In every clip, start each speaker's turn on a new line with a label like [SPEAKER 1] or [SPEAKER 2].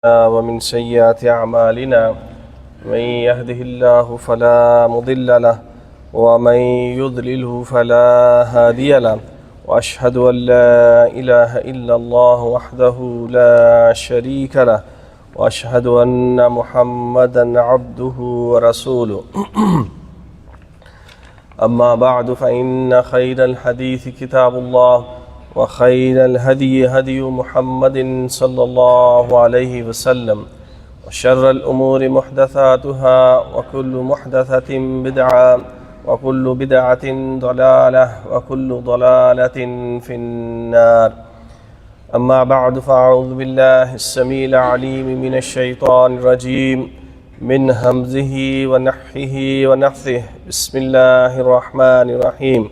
[SPEAKER 1] ومن سيئات أعمالنا من يهده الله فلا مضل له ومن يضلله فلا هادي له وأشهد أن لا إله إلا الله وحده لا شريك له وأشهد أن محمدا عبده ورسوله أما بعد فإن خير الحديث كتاب الله وخير الهدي هدي محمد صلى الله عليه وسلم وشر الأمور محدثاتها وكل محدثة بدعة وكل بدعة ضلالة وكل ضلالة في النار. أما بعد فأعوذ بالله السميع العليم من الشيطان الرجيم من همزه ونفخه ونفثه. بسم الله الرحمن الرحيم.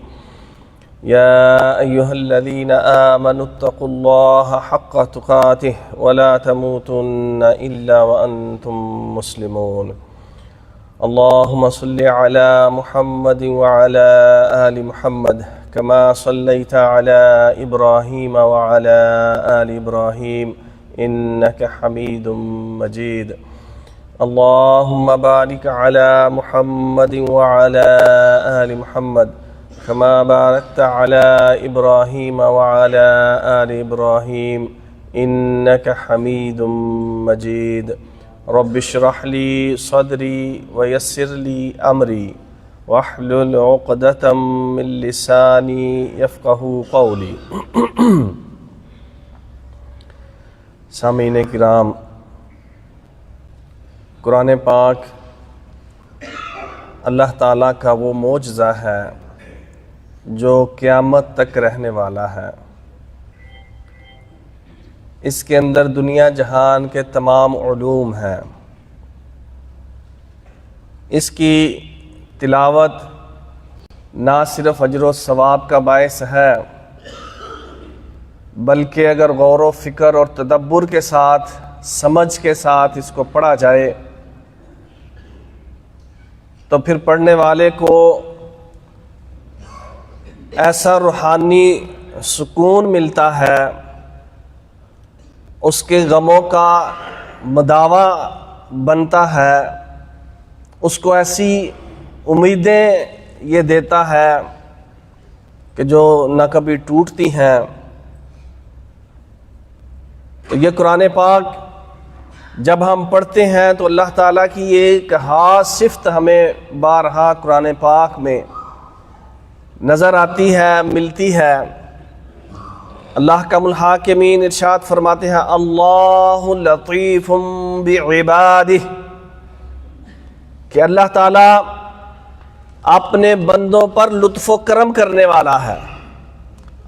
[SPEAKER 1] يا أيها الذين آمنوا اتقوا الله حق تقاته ولا تموتن إلا وأنتم مسلمون. اللهم صل على محمد وعلى آل محمد كما صليت على إبراهيم وعلى آل إبراهيم إنك حميد مجيد. اللهم بارك على محمد وعلى آل محمد كما باركت على إبراهيم وعلى آل إبراهيم إنك حميد مجيد. رب اشرح لي صدري ويسر لي أمري واحلل عقدة من لساني يفقه قولي. سامعین کرام، قرآن پاک اللہ تعالیٰ کا وہ معجزہ ہے جو قیامت تک رہنے والا ہے. اس کے اندر دنیا جہان کے تمام علوم ہیں. اس کی تلاوت نہ صرف اجر و ثواب کا باعث ہے، بلکہ اگر غور و فکر اور تدبر کے ساتھ، سمجھ کے ساتھ اس کو پڑھا جائے تو پھر پڑھنے والے کو ایسا روحانی سکون ملتا ہے، اس کے غموں کا مداوا بنتا ہے، اس کو ایسی امیدیں یہ دیتا ہے کہ جو نہ کبھی ٹوٹتی ہیں. تو یہ قرآن پاک جب ہم پڑھتے ہیں تو اللہ تعالیٰ کی ایک خاص صفت ہمیں بارہا قرآن پاک میں نظر آتی ہے، ملتی ہے. اللہ کا الحاکمین ارشاد فرماتے ہیں اللہ لطیف بعبادہ، کہ اللہ تعالیٰ اپنے بندوں پر لطف و کرم کرنے والا ہے.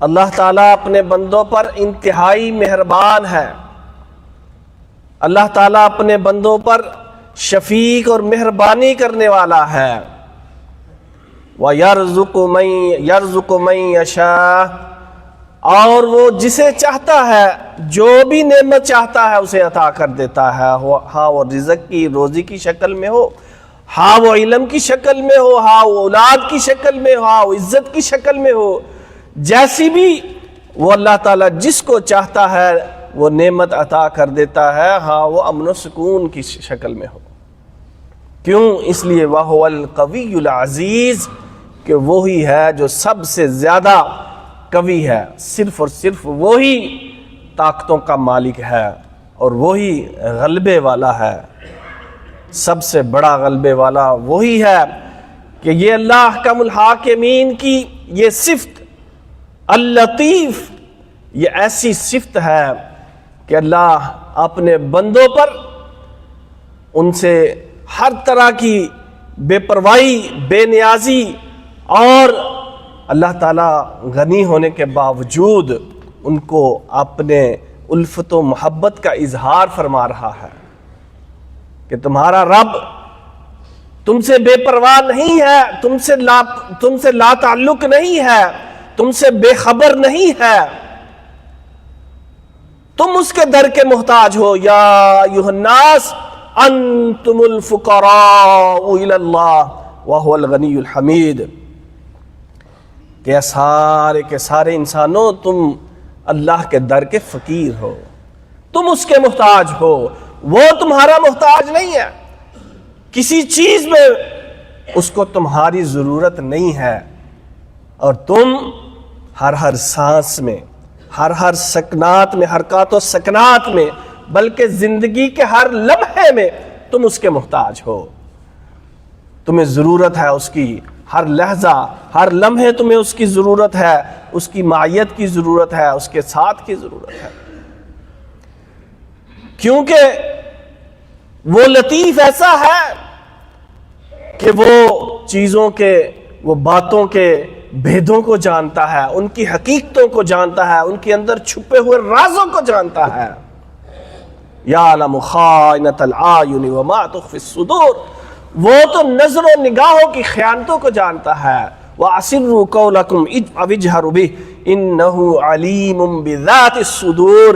[SPEAKER 1] اللہ تعالیٰ اپنے بندوں پر انتہائی مہربان ہے. اللہ تعالیٰ اپنے بندوں پر شفیق اور مہربانی کرنے والا ہے. وَيَرْزُقُ مَن يَشَاءُ، اور وہ جسے چاہتا ہے، جو بھی نعمت چاہتا ہے اسے عطا کر دیتا ہے. ہاں وہ رزق کی، روزی کی شکل میں ہو، ہاں وہ علم کی شکل میں ہو، ہاں وہ اولاد کی شکل میں ہو، ہاں وہ عزت کی شکل میں ہو، جیسی بھی وہ اللہ تعالیٰ جس کو چاہتا ہے وہ نعمت عطا کر دیتا ہے. ہاں وہ امن و سکون کی شکل میں ہو. کیوں؟ اس لیے وَهُوَ الْقَوِيُّ الْعَزِيزُ، کہ وہی ہے جو سب سے زیادہ قوی ہے. صرف اور صرف وہی طاقتوں کا مالک ہے اور وہی غلبے والا ہے. سب سے بڑا غلبے والا وہی ہے. کہ یہ اللہ احکم الحاکمین کی یہ صفت اللطیف، یہ ایسی صفت ہے کہ اللہ اپنے بندوں پر ان سے ہر طرح کی بے پرواہی، بے نیازی، اور اللہ تعالیٰ غنی ہونے کے باوجود ان کو اپنے الفت و محبت کا اظہار فرما رہا ہے کہ تمہارا رب تم سے بے پرواہ نہیں ہے، تم سے لا تعلق نہیں ہے، تم سے بے خبر نہیں ہے. تم اس کے در کے محتاج ہو. یا ایھا الناس انتم الفقراء الی اللہ وہو الغنی الحمید، کہ سارے کے سارے انسانوں تم اللہ کے در کے فقیر ہو، تم اس کے محتاج ہو، وہ تمہارا محتاج نہیں ہے، کسی چیز میں اس کو تمہاری ضرورت نہیں ہے، اور تم ہر سانس میں، ہر سکنات میں، حرکات و سکنات میں، بلکہ زندگی کے ہر لمحے میں تم اس کے محتاج ہو۔ تمہیں ضرورت ہے اس کی، ہر لحظہ ہر لمحے تمہیں اس کی ضرورت ہے، اس کی معیت کی ضرورت ہے، اس کے ساتھ کی ضرورت ہے، کیونکہ وہ لطیف ایسا ہے کہ وہ چیزوں کے، وہ باتوں کے بھیدوں کو جانتا ہے، ان کی حقیقتوں کو جانتا ہے، ان کے اندر چھپے ہوئے رازوں کو جانتا ہے۔ یعلم خائنۃ الاعین وما تخفی الصدور، وہ تو نظر و نگاہوں کی خیانتوں کو جانتا ہے۔ وَأَسِرُّوا قَوْلَكُمْ أَوِ اجْهَرُوا بِهِ إِنَّهُ عَلِيمٌ بِذَاتِ الصُّدُورِ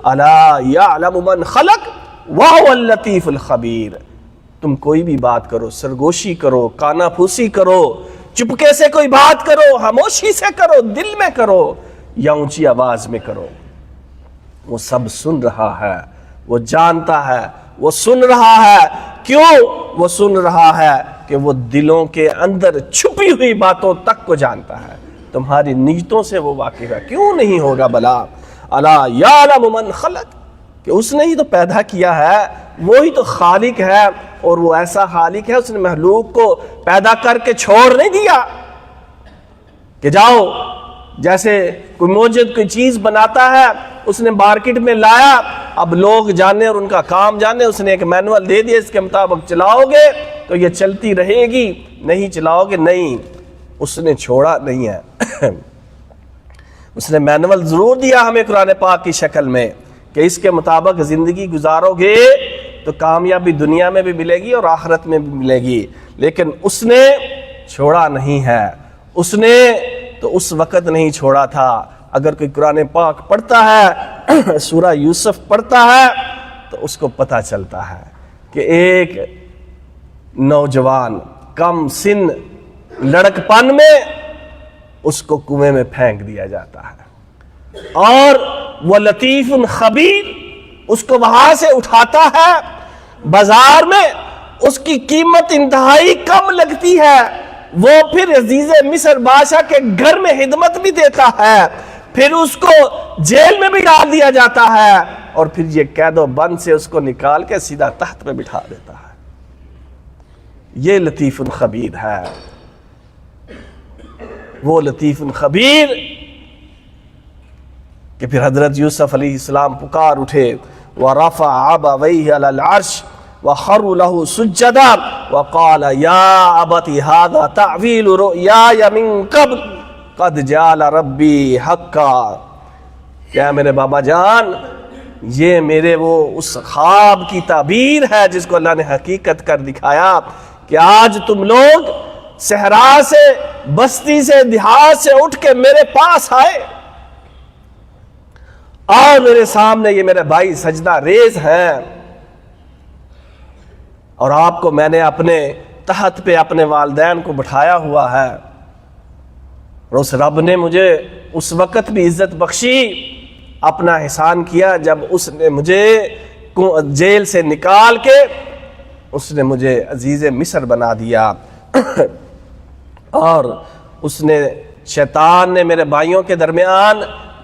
[SPEAKER 1] أَلَا يَعْلَمُ مَنْ خَلَقَ وَهُوَ اللَّطِيفُ الْخَبِيرُ۔ تم کوئی بھی بات کرو، سرگوشی کرو، کانا پھوسی کرو، چپکے سے کوئی بات کرو، خاموشی سے کرو، دل میں کرو یا اونچی آواز میں کرو، وہ سب سن رہا ہے، وہ جانتا ہے، وہ سن رہا ہے۔ کیوں وہ سن رہا ہے؟ کہ وہ دلوں کے اندر چھپی ہوئی باتوں تک کو جانتا ہے، تمہاری نیتوں سے وہ واقف ہے۔ کیوں نہیں ہوگا بلا؟ الا یعلم من خلق، کہ اس نے ہی تو پیدا کیا ہے، وہی تو خالق ہے، اور وہ ایسا خالق ہے، اس نے مخلوق کو پیدا کر کے چھوڑ نہیں دیا کہ جاؤ، جیسے کوئی موجد کوئی چیز بناتا ہے، اس نے مارکیٹ میں لایا، اب لوگ جانے اور ان کا کام جانے، اس نے ایک مینول دے دیا، اس کے مطابق چلاؤ گے تو یہ چلتی رہے گی، نہیں چلاؤ گے نہیں۔ اس نے چھوڑا نہیں ہے، اس نے مینول ضرور دیا ہمیں قرآن پاک کی شکل میں کہ اس کے مطابق زندگی گزارو گے تو کامیابی دنیا میں بھی ملے گی اور آخرت میں بھی ملے گی، لیکن اس نے چھوڑا نہیں ہے۔ اس نے تو اس وقت نہیں چھوڑا تھا۔ اگر کوئی قرآن پاک پڑھتا ہے، سورہ یوسف پڑھتا ہے، تو اس کو پتہ چلتا ہے کہ ایک نوجوان کم سن لڑکپن میں اس کو کنویں میں پھینک دیا جاتا ہے، اور وہ لطیف خبیر اس کو وہاں سے اٹھاتا ہے۔ بازار میں اس کی قیمت انتہائی کم لگتی ہے، وہ پھر عزیز مصر بادشاہ کے گھر میں خدمت بھی دیتا ہے، پھر اس کو جیل میں بھی ڈال دیا جاتا ہے، اور پھر یہ قید و بند سے اس کو نکال کے سیدھا تخت پہ بٹھا دیتا ہے۔ یہ لطیف خبیر ہے، وہ لطیف خبیر کہ پھر حضرت یوسف علیہ السلام پکار اٹھے، وَرَفَعَ أَبَوَيْهِ عَلَى الْعَرْشِ وَخَرُّوا لَهُ سُجَّدًا وَقَالَ يَا أَبَتِ هَذَا تَعْوِيلُ رُؤْيَايَ مِن قَبْلُ قَدْ جَعَلَ رَبِّي حَقًّا۔ کیا میرے بابا جان، یہ میرے وہ اس خواب کی تعبیر ہے جس کو اللہ نے حقیقت کر دکھایا کہ آج تم لوگ صحرا سے، بستی سے، دیہات سے اٹھ کے میرے پاس آئے، اور میرے سامنے یہ میرے بھائی سجدہ ریز ہیں، اور آپ کو میں نے اپنے تحت پہ اپنے والدین کو بٹھایا ہوا ہے، اور اس رب نے مجھے اس وقت بھی عزت بخشی، اپنا احسان کیا جب اس نے مجھے جیل سے نکال کے اس نے مجھے عزیز مصر بنا دیا، اور اس نے، شیطان نے میرے بھائیوں کے درمیان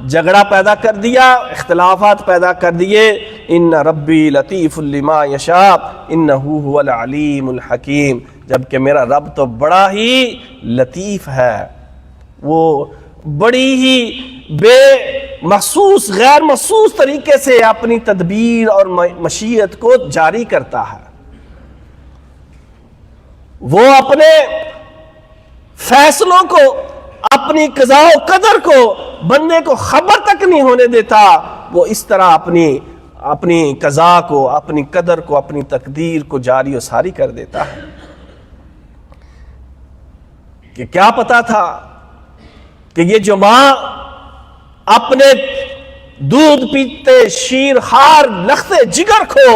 [SPEAKER 1] جھگڑا پیدا کر دیا، اختلافات پیدا کر دیے۔ ان ربی لطیف لما یشاء انہ هو العلیم الحکیم، جبکہ میرا رب تو بڑا ہی لطیف ہے، وہ بڑی ہی بے محسوس، غیر محسوس طریقے سے اپنی تدبیر اور مشیت کو جاری کرتا ہے۔ وہ اپنے فیصلوں کو، اپنی قضاء و قدر کو بندے کو خبر تک نہیں ہونے دیتا، وہ اس طرح اپنی قضاء کو، اپنی قدر کو، اپنی تقدیر کو جاری و ساری کر دیتا ہے۔ کہ کیا پتا تھا کہ یہ جو ماں اپنے دودھ پیتے شیر خار لختے جگر کو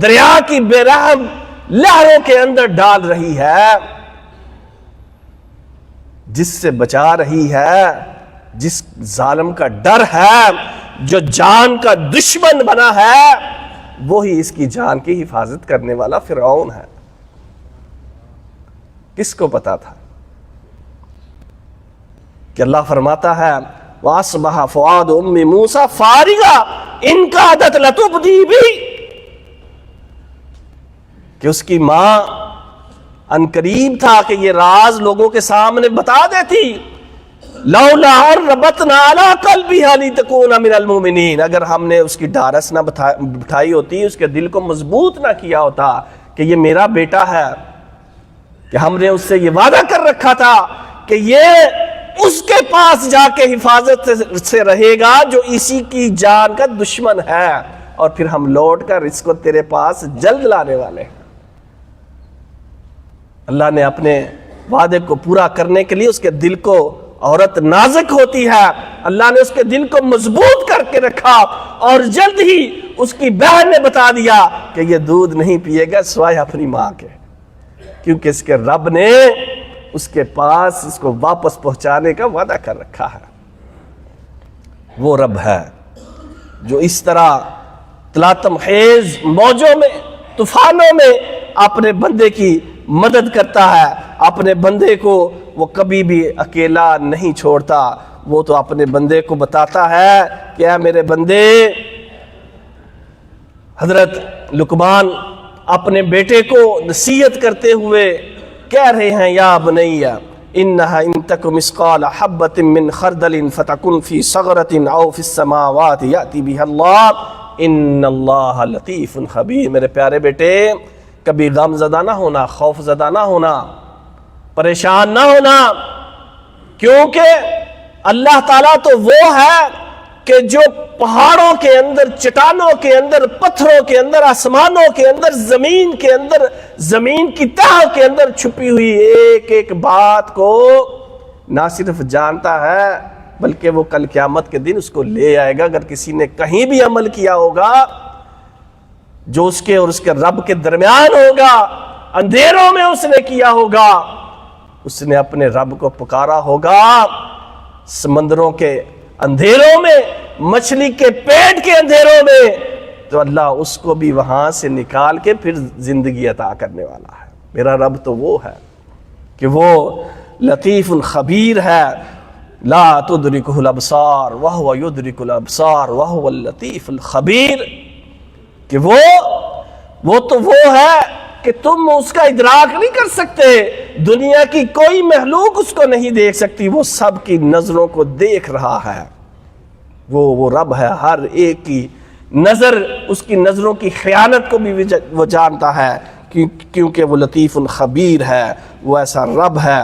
[SPEAKER 1] دریا کی بے رحم لہروں کے اندر ڈال رہی ہے، جس سے بچا رہی ہے، جس ظالم کا ڈر ہے، جو جان کا دشمن بنا ہے، وہی اس کی جان کی حفاظت کرنے والا فرعون ہے۔ کس کو پتا تھا کہ اللہ فرماتا ہے وَأَصْبَحَ فُؤَادُ أُمِّ مُوسَىٰ فَارِغًا إِنْ كَادَتْ لَتُبْدِي بِهِ، کہ اس کی ماں عنقریب تھا کہ یہ راز لوگوں کے سامنے بتا دیتی، لَوْلَا رَبَطْنَا عَلَىٰ قَلْبِهَا لِتَكُونَ مِنَ الْمُؤْمِنِينَ، اگر ہم نے اس کی ڈھارس نہ بٹھائی ہوتی، اس کے دل کو مضبوط نہ کیا ہوتا کہ یہ میرا بیٹا ہے، کہ ہم نے اس سے یہ وعدہ کر رکھا تھا کہ یہ اس کے پاس جا کے حفاظت سے رہے گا جو اسی کی جان کا دشمن ہے، اور پھر ہم لوٹ کر اس کو تیرے پاس جلد لانے والے ہیں۔ اللہ نے اپنے وعدے کو پورا کرنے کے لیے اس کے دل کو، عورت نازک ہوتی ہے، اللہ نے اس کے دل کو مضبوط کر کے رکھا، اور جلد ہی اس کی بہن نے بتا دیا کہ یہ دودھ نہیں پیے گا سوائے اپنی ماں کے، کیونکہ اس کے رب نے اس کے پاس اس کو واپس پہنچانے کا وعدہ کر رکھا ہے۔ وہ رب ہے جو اس طرح تلاطم خیز موجوں میں، طوفانوں میں اپنے بندے کی مدد کرتا ہے، اپنے بندے کو وہ کبھی بھی اکیلا نہیں چھوڑتا، وہ تو اپنے بندے کو بتاتا ہے کہ اے میرے بندے، حضرت لقمان اپنے بیٹے کو نصیحت کرتے ہوئے کہہ رہے ہیں یا بنیّ انہا ان تک مثقال حبۃ من خردل فتکن فی صغرۃ او فی السماوات یأتی بها اللہ ان اللہ لطیف خبیر۔ میرے پیارے بیٹے، کبھی غم زدہ نہ ہونا، خوف زدہ نہ ہونا، پریشان نہ ہونا، کیونکہ اللہ تعالیٰ تو وہ ہے کہ جو پہاڑوں کے اندر، چٹانوں کے اندر، پتھروں کے اندر، آسمانوں کے اندر، زمین کے اندر، زمین کی تہہ کے اندر چھپی ہوئی ایک ایک بات کو نہ صرف جانتا ہے بلکہ وہ کل قیامت کے دن اس کو لے آئے گا۔ اگر کسی نے کہیں بھی عمل کیا ہوگا جو اس کے اور اس کے رب کے درمیان ہوگا، اندھیروں میں اس نے کیا ہوگا، اس نے اپنے رب کو پکارا ہوگا، سمندروں کے اندھیروں میں، مچھلی کے پیٹ کے اندھیروں میں، تو اللہ اس کو بھی وہاں سے نکال کے پھر زندگی عطا کرنے والا ہے۔ میرا رب تو وہ ہے کہ وہ لطیف خبیر ہے، لا تدرکہ الابصار وہو یدرک الابصار وہو اللطیف الخبیر، کہ وہ تو وہ ہے کہ تم اس کا ادراک نہیں کر سکتے، دنیا کی کوئی مخلوق اس کو نہیں دیکھ سکتی، وہ سب کی نظروں کو دیکھ رہا ہے۔ وہ رب ہے، ہر ایک کی نظر، اس کی نظروں کی خیانت کو بھی وہ جانتا ہے، کیونکہ وہ لطیف خبیر ہے، وہ ایسا رب ہے۔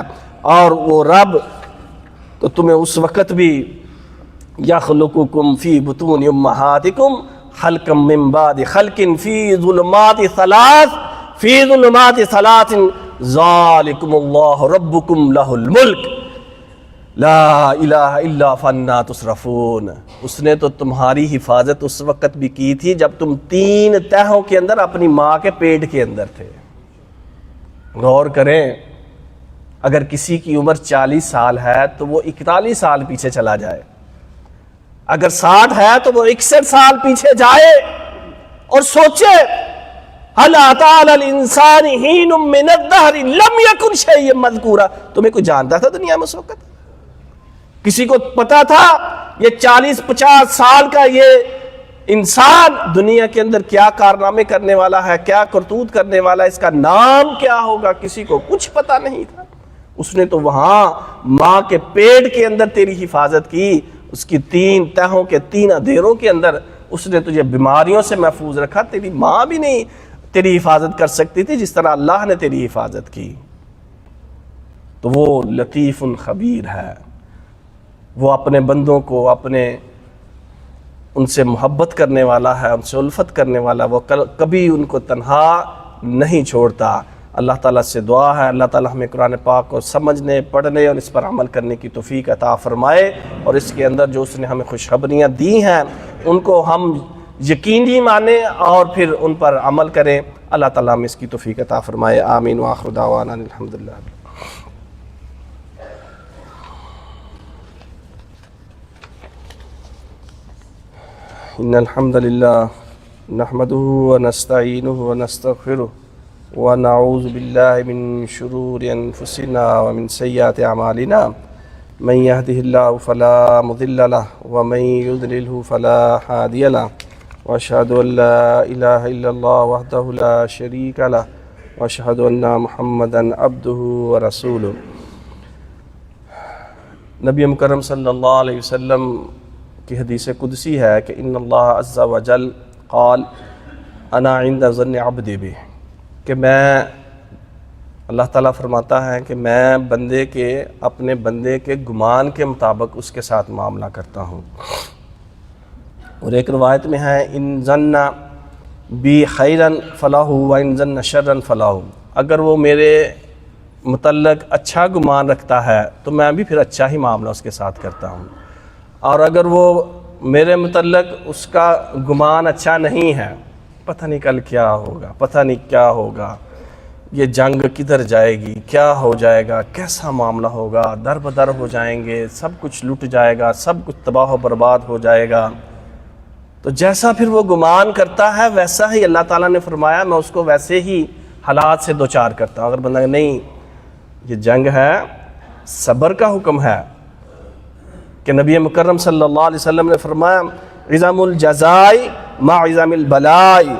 [SPEAKER 1] اور وہ رب تو تمہیں اس وقت بھی یخلقکم فی بطون امہاتکم خلقا من بعد خلق فی ظلمات ثلاث ذالکم اللہ ربکم لہ الملک لا الہ الا فانا تصرفون۔ اس نے تو تمہاری حفاظت اس وقت بھی کی تھی جب تم 3 تہوں کے اندر اپنی ماں کے پیٹ کے اندر تھے۔ غور کریں، اگر کسی کی عمر 40 سال ہے تو وہ 41 سال پیچھے چلا جائے، اگر 60 ہے تو وہ 61 سال پیچھے جائے اور سوچے هل أتى على الإنسان حين من الدهر لم يكن شيئا مذكورا۔ تمہیں کوئی جانتا تھا دنیا میں اس وقت؟ کسی کو پتا تھا یہ 40-50 سال کا یہ انسان دنیا کے اندر کیا کارنامے کرنے والا ہے، کیا کرتوت کرنے والا ہے، اس کا نام کیا ہوگا؟ کسی کو کچھ پتا نہیں تھا۔ اس نے تو وہاں ماں کے پیٹ کے اندر تیری حفاظت کی، اس کی 3 تہوں کے 3 اندھیروں کے اندر اس نے تجھے بیماریوں سے محفوظ رکھا۔ تیری ماں بھی نہیں تیری حفاظت کر سکتی تھی جس طرح اللہ نے تیری حفاظت کی۔ تو وہ لطیف خبیر ہے، وہ اپنے بندوں کو ان سے محبت کرنے والا ہے، ان سے الفت کرنے والا، وہ کبھی ان کو تنہا نہیں چھوڑتا۔ اللہ تعالیٰ سے دعا ہے اللہ تعالیٰ ہمیں قرآن پاک کو سمجھنے، پڑھنے اور اس پر عمل کرنے کی توفیق عطا فرمائے، اور اس کے اندر جو اس نے ہمیں خوشخبریاں دی ہیں ان کو ہم یقینی مانیں اور پھر ان پر عمل کریں۔ اللہ تعالیٰ ہمیں اس کی توفیق عطا فرمائے۔ آمین وآخر دعوانا الحمدللہ۔ ان الحمد للہ نحمده ونستعينه ونستغفره ونعوذ بالله من شرور أنفسنا ومن سيئات أعمالنا من يهده الله فلا مضل له ومن يضلله فلا هادي له وأشهد أن لا إله إلا الله وحده لا شريك له وأشهد أن محمدا عبده ورسوله۔ نبی مکرم صلی اللہ علیہ وسلم کی حدیث قدسی ہے کہ ان اللہ عز و جل قال انا عند ظن عبدی بی، کہ میں، اللہ تعالیٰ فرماتا ہے کہ میں بندے کے، اپنے بندے کے گمان کے مطابق اس کے ساتھ معاملہ کرتا ہوں۔ اور ایک روایت میں ہے ان ظن بی خیرن فلاح و ان ظن شرن فلاح، اگر وہ میرے متعلق اچھا گمان رکھتا ہے تو میں بھی پھر اچھا ہی معاملہ اس کے ساتھ کرتا ہوں، اور اگر وہ میرے متعلق اس کا گمان اچھا نہیں ہے، پتہ نہیں کل کیا ہوگا، پتہ نہیں کیا ہوگا، یہ جنگ کدھر جائے گی، کیا ہو جائے گا، کیسا معاملہ ہوگا، در بدر ہو جائیں گے، سب کچھ لٹ جائے گا، سب کچھ تباہ و برباد ہو جائے گا، تو جیسا پھر وہ گمان کرتا ہے ویسا ہی اللہ تعالیٰ نے فرمایا میں اس کو ویسے ہی حالات سے دوچار کرتا ہوں۔ اگر بندہ نہیں یہ جنگ ہے، صبر کا حکم ہے کہ نبی مکرم صلی اللہ علیہ وسلم نے فرمایا عظم الجزائی مع عظم البلائی،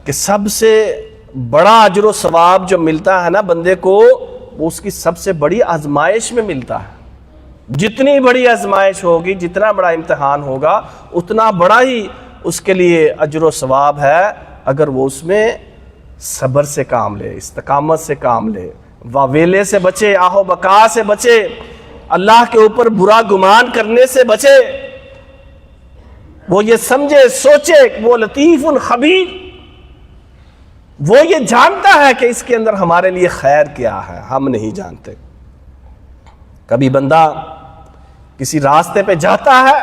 [SPEAKER 1] کہ سب سے بڑا اجر و ثواب جو ملتا ہے نا بندے کو، وہ اس کی سب سے بڑی آزمائش میں ملتا ہے۔ جتنی بڑی آزمائش ہوگی، جتنا بڑا امتحان ہوگا، اتنا بڑا ہی اس کے لیے اجر و ثواب ہے اگر وہ اس میں صبر سے کام لے، استقامت سے کام لے، واویلے سے بچے، آہ و بقا سے بچے، اللہ کے اوپر برا گمان کرنے سے بچے، وہ یہ سمجھے سوچے وہ لطیف خبیر، وہ یہ جانتا ہے کہ اس کے اندر ہمارے لیے خیر کیا ہے، ہم نہیں جانتے۔ کبھی بندہ کسی راستے پہ جاتا ہے،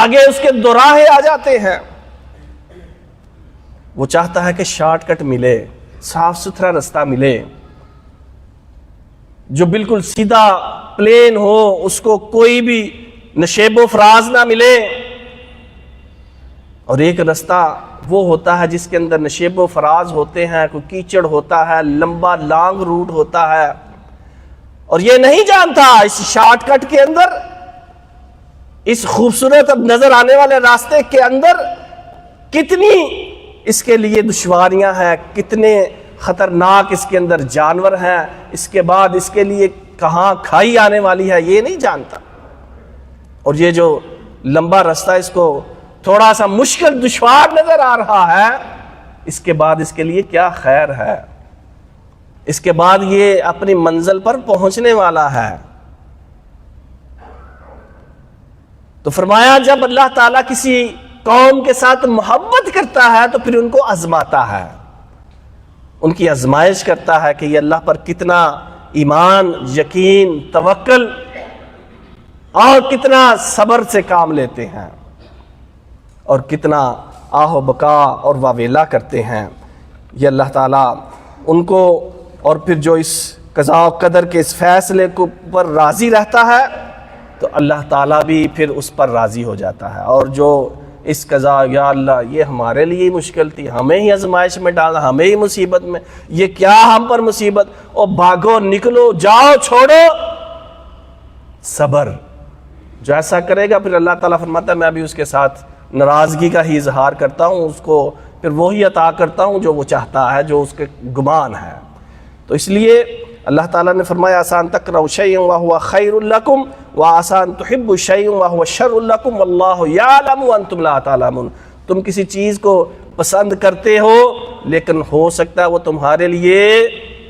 [SPEAKER 1] آگے اس کے دو راہیں آ جاتے ہیں، وہ چاہتا ہے کہ شارٹ کٹ ملے، صاف ستھرا رستہ ملے، جو بالکل سیدھا پلین ہو، اس کو کوئی بھی نشیب و فراز نہ ملے، اور ایک رستہ وہ ہوتا ہے جس کے اندر نشیب و فراز ہوتے ہیں، کوئی کیچڑ ہوتا ہے، لمبا لانگ روٹ ہوتا ہے، اور یہ نہیں جانتا اس شارٹ کٹ کے اندر، اس خوبصورت اب نظر آنے والے راستے کے اندر کتنی اس کے لیے دشواریاں ہیں، کتنے خطرناک اس کے اندر جانور ہیں، اس کے بعد اس کے لیے کہاں کھائی آنے والی ہے، یہ نہیں جانتا۔ اور یہ جو لمبا رستہ اس کو تھوڑا سا مشکل دشوار نظر آ رہا ہے، اس کے بعد اس کے لیے کیا خیر ہے، اس کے بعد یہ اپنی منزل پر پہنچنے والا ہے۔ تو فرمایا جب اللہ تعالیٰ کسی قوم کے ساتھ محبت کرتا ہے تو پھر ان کو آزماتا ہے، ان کی آزمائش کرتا ہے کہ یہ اللہ پر کتنا ایمان، یقین، توکل اور کتنا صبر سے کام لیتے ہیں، اور کتنا آہ و بقا اور واویلا کرتے ہیں۔ یہ اللہ تعالیٰ ان کو، اور پھر جو اس قضاء و قدر کے اس فیصلے کو پر راضی رہتا ہے تو اللہ تعالیٰ بھی پھر اس پر راضی ہو جاتا ہے۔ اور جو اس قضاء، یا اللہ یہ ہمارے لیے ہی مشکل تھی، ہمیں ہی آزمائش میں ڈالنا، ہمیں ہی مصیبت میں، یہ کیا ہم پر مصیبت، او بھاگو، نکلو، جاؤ، چھوڑو، صبر۔ جو ایسا کرے گا پھر اللہ تعالیٰ فرماتا ہے میں بھی اس کے ساتھ ناراضگی کا ہی اظہار کرتا ہوں، اس کو پھر وہی عطا کرتا ہوں جو وہ چاہتا ہے، جو اس کے گمان ہے۔ تو اس لیے اللہ تعالیٰ نے فرمایا آسان تکرہوا شیئا وہو خیر لکم وآسان تحبوا شیئا وہو شر لکم واللہ یعلم وانتم لا تعلمون۔ تم کسی چیز کو پسند کرتے ہو لیکن ہو سکتا ہے وہ تمہارے لیے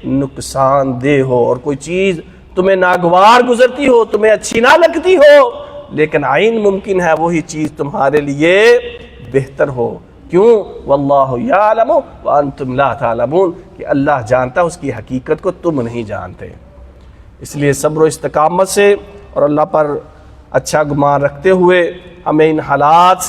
[SPEAKER 1] نقصان دہ ہو، اور کوئی چیز تمہیں ناگوار گزرتی ہو، تمہیں اچھی نہ لگتی ہو، لیکن عین ممکن ہے وہی چیز تمہارے لیے بہتر ہو۔ کیوں؟ واللہ یعلم وانتم لا تعلمون، کہ اللہ جانتا اس کی حقیقت کو تم نہیں جانتے۔ اس لیے صبر و استقامت سے اور اللہ پر اچھا گمان رکھتے ہوئے ہمیں ان حالات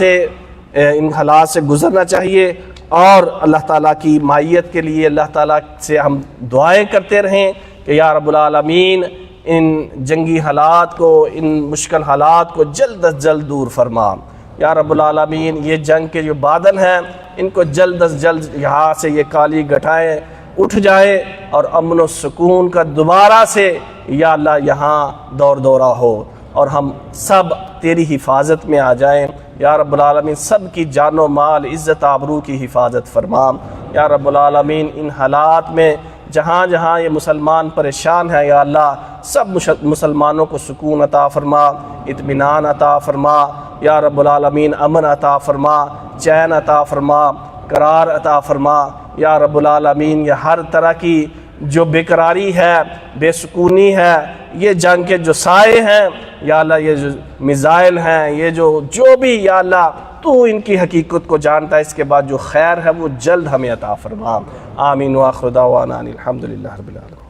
[SPEAKER 1] سے گزرنا چاہیے، اور اللہ تعالیٰ کی معیت کے لیے اللہ تعالیٰ سے ہم دعائیں کرتے رہیں کہ یا رب العالمین ان جنگی حالات کو، ان مشکل حالات کو جلد از جلد دور فرما، یا رب العالمین یہ جنگ کے جو بادل ہیں ان کو جلد از جلد یہاں سے یہ کالی گھٹائیں اٹھ جائے اور امن و سکون کا دوبارہ سے یا اللہ یہاں دور دورہ ہو اور ہم سب تیری حفاظت میں آ جائیں یا رب العالمین. سب کی جان و مال عزت آبرو کی حفاظت فرما یا رب العالمین. ان حالات میں جہاں جہاں یہ مسلمان پریشان ہیں یا اللہ سب مسلمانوں کو سکون عطا فرما, اطمینان عطا فرما یا رب العالمین. امن عطا فرما, چین عطا فرما, قرار عطا فرما یا رب العالمین. یہ ہر طرح کی جو بیقراری ہے, بے سکونی ہے, یہ جنگ کے جو سائے ہیں یا اللہ, یہ جو میزائل ہیں, یہ جو بھی یا اللہ تو ان کی حقیقت کو جانتا ہے. اس کے بعد جو خیر ہے وہ جلد ہمیں عطا فرما. آمین. وآخر دعوانا الحمدللہ رب العالمین.